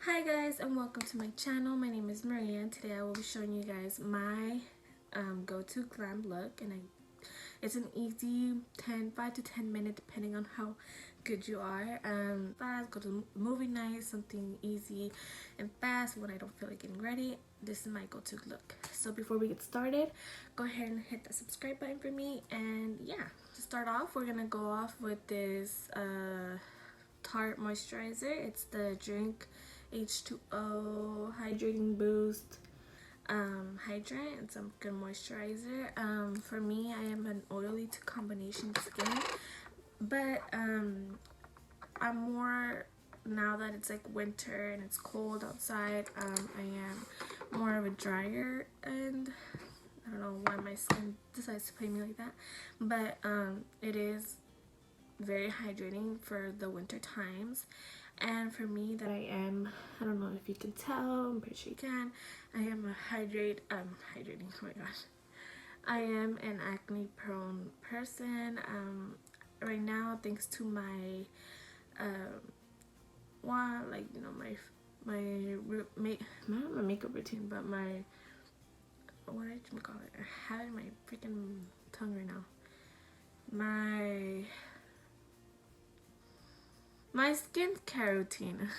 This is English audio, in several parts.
Hi guys, and welcome to my channel. My name is Maria, and today I will be showing you guys my go-to glam look, and it's an easy 5 to 10 minute depending on how good you are. Fast, go to the movie night, something easy and fast when I don't feel like getting ready. This is my go-to look. So before we get started, go ahead and hit that subscribe button for me. And yeah, to start off, we're gonna go off with this Tarte moisturizer. It's the Drink H2O Hydrating Boost hydrant and some good moisturizer. For me, I am an oily to combination skin, but I'm more, now that it's like winter and it's cold outside, I am more of a drier, and I don't know why my skin decides to play me like that, but it is very hydrating for the winter times. And for me, that I am, I don't know if you can tell, I'm pretty sure you can, I am a hydrating, oh my gosh, I am an acne prone person. Right now, thanks to my like, you know, not my makeup routine, but my, what did you call it, I have it in my freaking tongue right now, my skincare routine.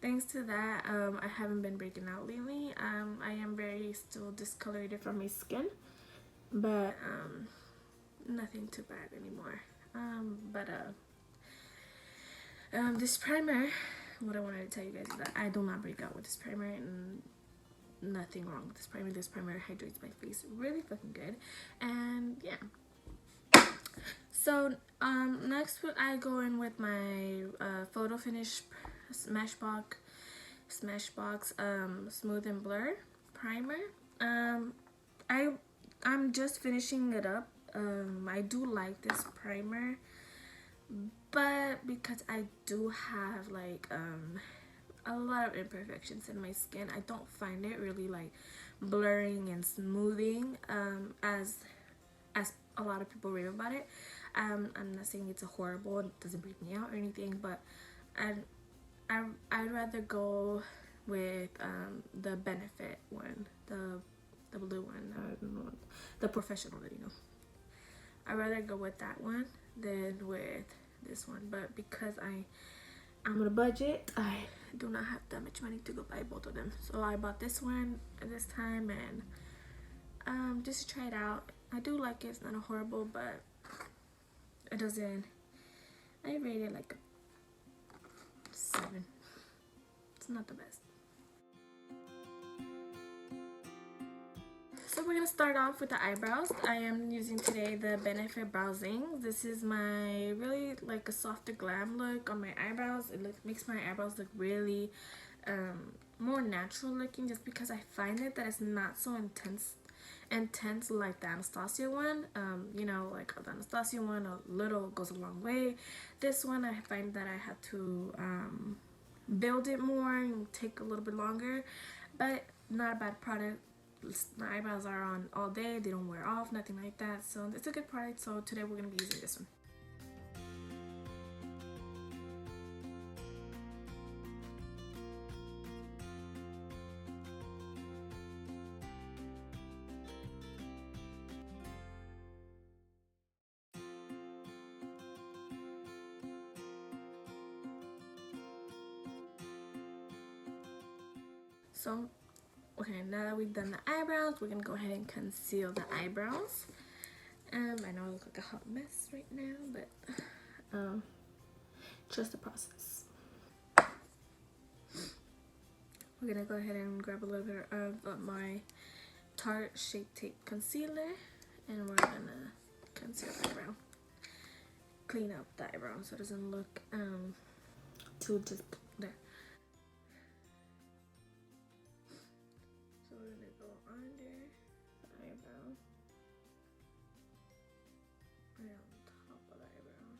Thanks to that, I haven't been breaking out lately. I am very still discolored from my skin, but nothing too bad anymore. This primer, what I wanted to tell you guys is that I do not break out with this primer, and nothing wrong with this primer. This primer hydrates my face really fucking good, and yeah. So next I go in with my Photo Finish Smashbox Smooth and Blur primer. I'm just finishing it up. I do like this primer, but because I do have like a lot of imperfections in my skin, I don't find it really like blurring and smoothing as a lot of people rave about it. I'm not saying it's a horrible, it doesn't break me out or anything, but I'd rather go with the Benefit one, the blue one, I don't know, the professional one, you know. I'd rather go with that one than with this one, but because I'm on a budget, I do not have that much money to go buy both of them, so I bought this one at this time, and just to try it out. I do like it. It's not a horrible, but it doesn't, I rate it like a 7. It's not the best. So we're gonna start off with the eyebrows. I am using today the Benefit Browsing. This is my really like a softer glam look on my eyebrows. It makes my eyebrows look really more natural looking, just because I find it that it's not so intense like the Anastasia one. You know, like the Anastasia one, a little goes a long way. This one, I find that I have to build it more and take a little bit longer, but not a bad product. My eyebrows are on all day, they don't wear off, nothing like that, so it's a good product. So today we're going to be using this one. So okay, now that we've done the eyebrows, we're gonna go ahead and conceal the eyebrows. I know I look like a hot mess right now, but trust the process. We're gonna go ahead and grab a little bit of my Tarte Shape Tape Concealer, and we're gonna conceal the eyebrow. Clean up the eyebrow so it doesn't look too just there. So we're gonna go under the eyebrow and on top of the eyebrow.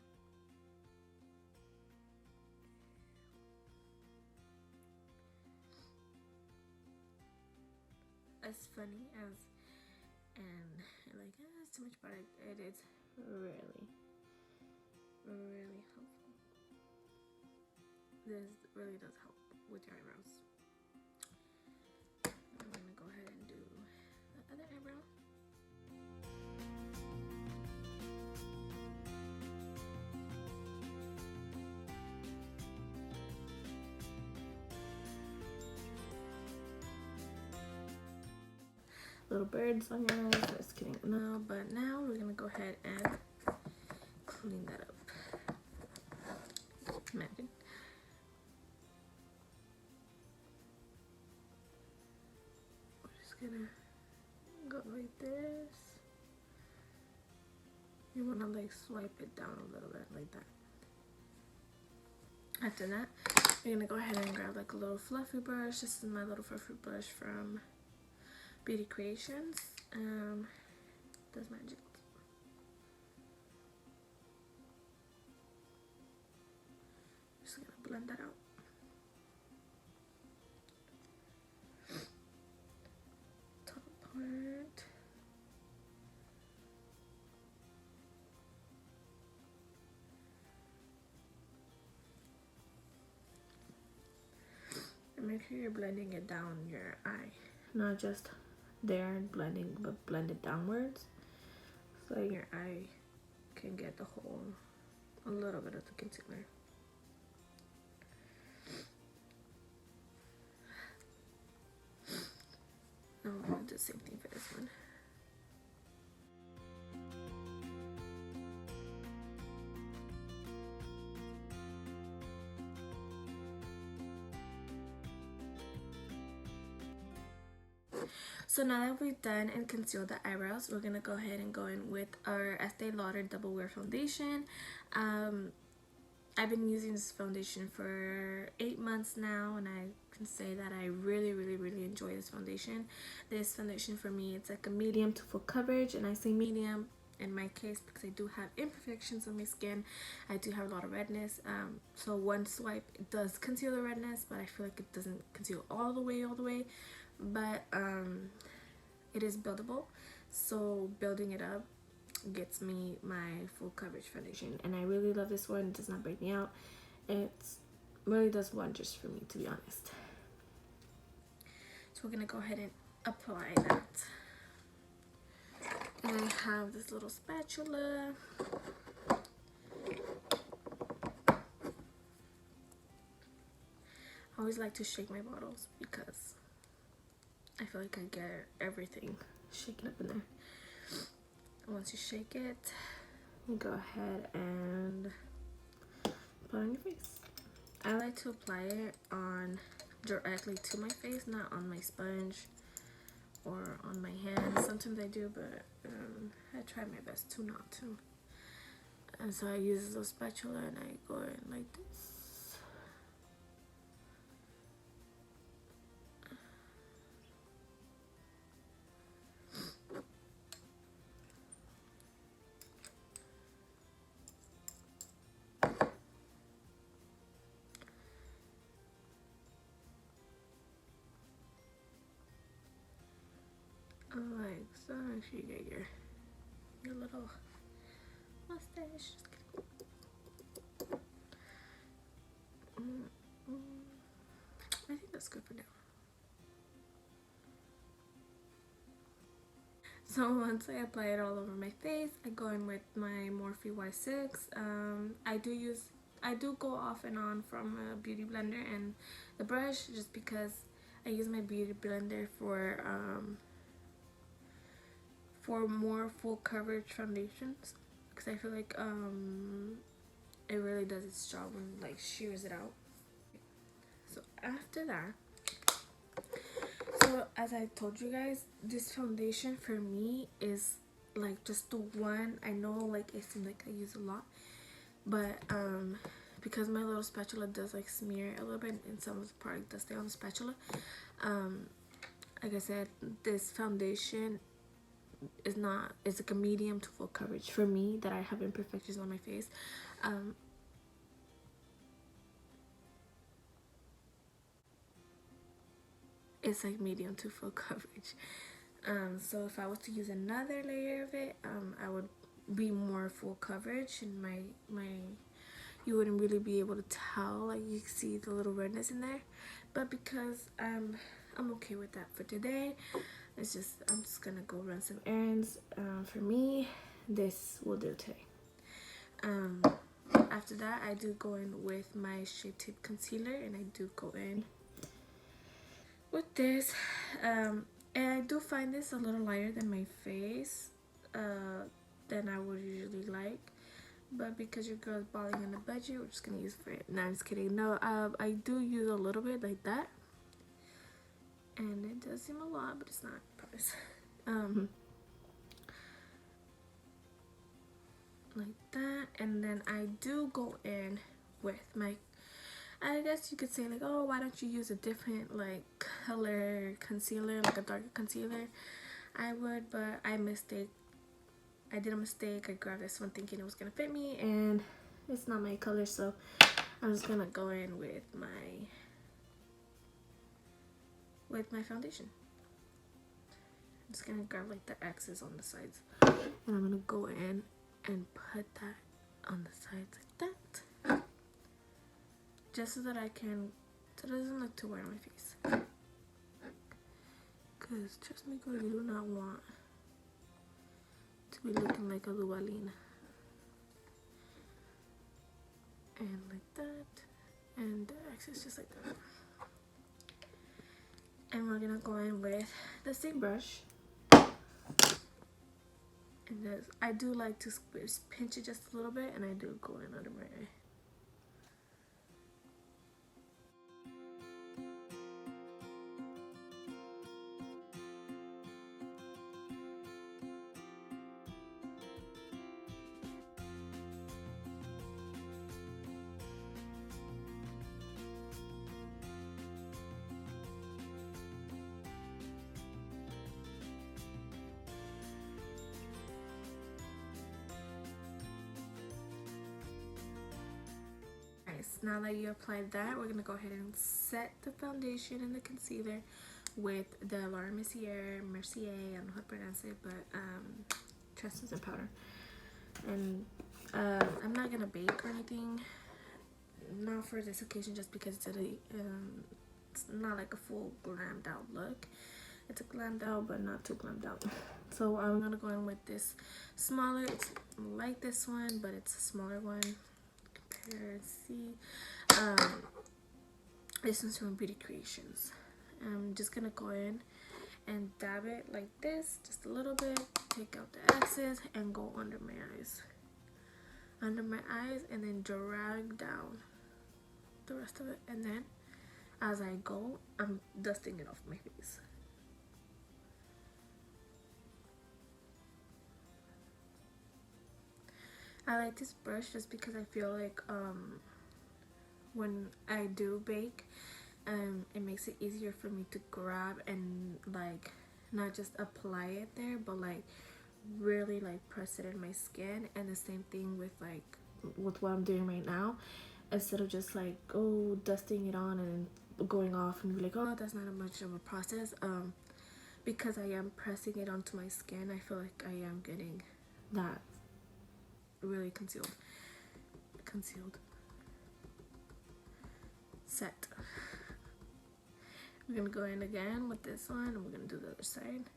As funny as and like it's too much product, it is really helpful. This really does help with your eyebrows. I'm gonna go ahead and do the other eyebrow. Little birds on your eyes, just kidding. No, but now we're gonna go ahead and clean that up. Imagine. We're just gonna go like this. You wanna like swipe it down a little bit like that. After that, we're gonna go ahead and grab like a little fluffy brush. This is my little fluffy brush from Beauty Creations. Does magic. Just gonna blend that out. Top part. And make sure you're blending it down your eye, not just there and blending, but blend it downwards, so your eye can get the whole, a little bit of the concealer. Now I'm gonna do the same thing for this one. So now that we've done and concealed the eyebrows, we're gonna go ahead and go in with our Estee Lauder Double Wear Foundation. I've been using this foundation for 8 months now, and I can say that I really enjoy this foundation. This foundation for me, it's like a medium to full coverage, and I say medium in my case because I do have imperfections on my skin. I do have a lot of redness, so one swipe it does conceal the redness, but I feel like it doesn't conceal all the way, but it is buildable, so building it up gets me my full coverage foundation, and I really love this one. It does not break me out. It really does wonders for me, to be honest. So we're gonna go ahead and apply that. And I have this little spatula. I always like to shake my bottles because I feel like I get everything shaken up in there. Once you shake it, you go ahead and put it on your face. I like to apply it on directly to my face, not on my sponge or on my hands. Sometimes I do, but I try my best to not to. And so I use this little spatula and I go in like this. Like so, if you get your little mustache. I think that's good for now. So once I apply it all over my face, I go in with my Morphe Y6. I do go off and on from a beauty blender and the brush, just because I use my beauty blender for more full coverage foundations, because I feel like it really does its job and like shears it out. So after that, so as I told you guys, this foundation for me is like just the one. I know like it seems like I use a lot, but because my little spatula does like smear a little bit and some of the product does stay on the spatula, like I said, this foundation is like a medium to full coverage for me that I have imperfections on my face. It's like medium to full coverage. So if I was to use another layer of it, I would be more full coverage, and my you wouldn't really be able to tell, like you see the little redness in there. But because I'm okay with that for today, I'm just gonna go run some errands. For me, this will do today. After that, I do go in with my Shape Tape concealer, and I do go in with this. And I do find this a little lighter than my face, than I would usually like. But because your girl's balling on the budget, we're just gonna use it for it. No, I'm just kidding. No, I do use a little bit like that, and it does seem a lot, but it's not, I promise. Like that, and then I do go in with my, I guess you could say like, oh, why don't you use a different like color concealer, like a darker concealer? I would, but I did a mistake. I grabbed this one thinking it was gonna fit me, and it's not my color, so I'm just gonna go in with my foundation. I'm just gonna grab like the X's on the sides, and I'm gonna go in and put that on the sides like that, just so that it doesn't look too white on my face. Cause trust me, girl, you do not want to be looking like a Lualina. And like that, and the X's just like that. And we're gonna go in with the same brush. And I do like to pinch it just a little bit, and I do go in under my eye. Now that you applied that, we're gonna go ahead and set the foundation and the concealer with the Laura Mercier, I don't know how to pronounce it, but translucent powder. And I'm not gonna bake or anything, not for this occasion, just because it's not like a full glammed out look. It's a glammed out, but not too glammed out. So I'm gonna go in with this smaller. It's like this one, but it's a smaller one. See, this one's from Beauty Creations. I'm just gonna go in and dab it like this, just a little bit, take out the excess, and go under my eyes, and then drag down the rest of it. And then as I go, I'm dusting it off my face. I like this brush just because I feel like when I do bake, it makes it easier for me to grab and like not just apply it there, but like really like press it in my skin. And the same thing with with what I'm doing right now, instead of just like dusting it on and going off and be like, oh, that's not much of a process. Because I am pressing it onto my skin, I feel like I am getting that really concealed set. We're gonna go in again with this one, and we're gonna do the other side.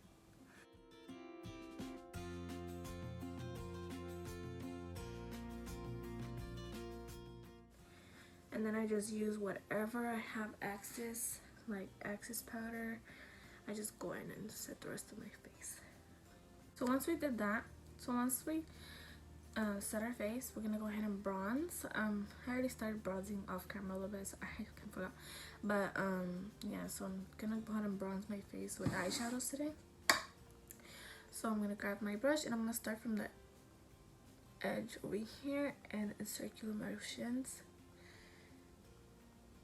And then I just use whatever I have excess, like excess powder. I just go in and set the rest of my face. So once we did that, set our face, we're gonna go ahead and bronze. I already started bronzing off camera a little bit, so I forgot. But yeah, so I'm gonna go ahead and bronze my face with eyeshadows today. So I'm gonna grab my brush, and I'm gonna start from the edge over here and in circular motions,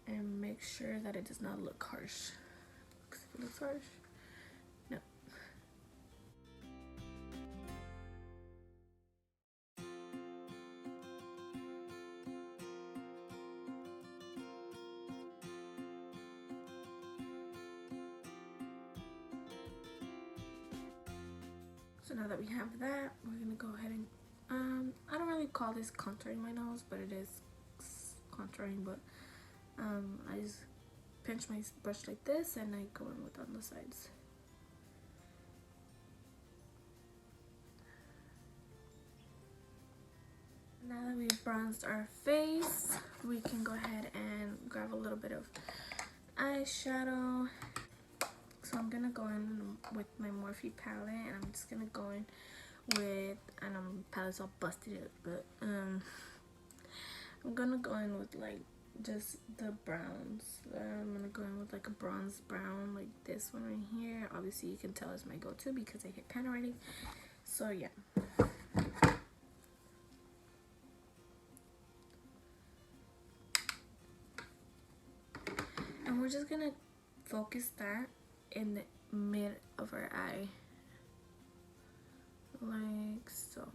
and make sure that it does not look harsh. Because if it looks harsh, no. So now that we have that, we're gonna go ahead and I don't really call this contouring my nose, but it is contouring, but I just pinch my brush like this and I go in with on the sides. Now that we've bronzed our face, we can go ahead and grab a little bit of eyeshadow. So I'm gonna go in with my Morphe palette, and I'm just gonna go in with, and palette's all busted up, but I'm gonna go in with like just the browns. I'm gonna go in with like a bronze brown, like this one right here. Obviously you can tell it's my go-to because I hit pan already. So yeah. And we're just gonna focus that in the mid of our eye, like so,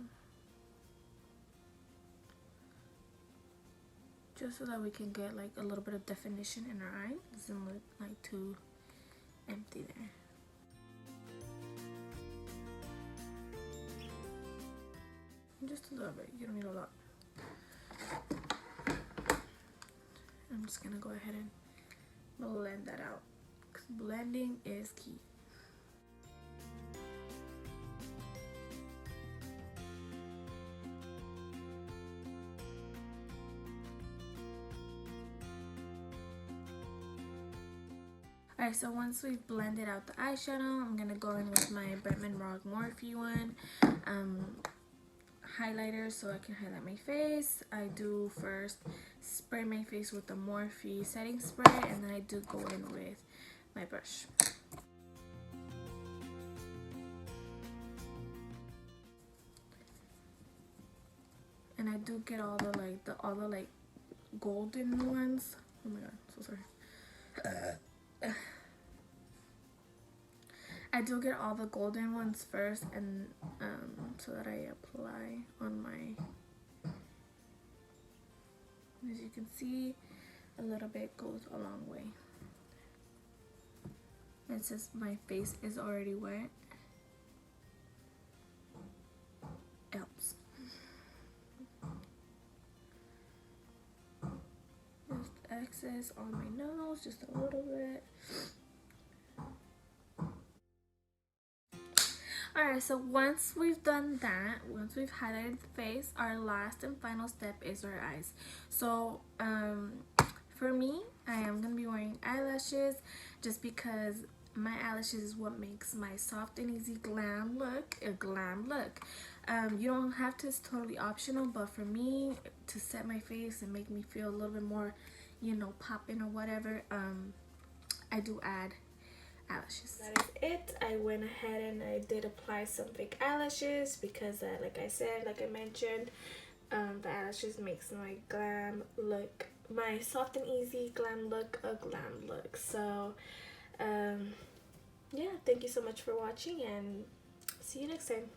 just so that we can get like a little bit of definition in our eye. It doesn't look like too empty there. Just a little bit, you don't need a lot. I'm just gonna go ahead and blend that out, because blending is key. Alright, so once we've blended out the eyeshadow, I'm gonna go in with my Bretman Rock Morphe one highlighter so I can highlight my face. I do first spray my face with the Morphe setting spray, and then I do go in with my brush. And I do get all the golden ones. Oh my god, so sorry. I do get all the golden ones first, and so that I apply on my, as you can see, a little bit goes a long way. And since my face is already wet, helps. Just excess on my nose, just a little bit. Alright, so once we've done that, once we've highlighted the face, our last and final step is our eyes. So for me, I am going to be wearing eyelashes just because my eyelashes is what makes my soft and easy glam look a glam look. You don't have to, it's totally optional, but for me, to set my face and make me feel a little bit more, you know, popping or whatever, I do add eyelashes. That is it. I went ahead and I did apply some fake eyelashes because like I said, like I mentioned, the eyelashes makes my glam look, my soft and easy glam look, a glam look. So yeah, thank you so much for watching, and see you next time.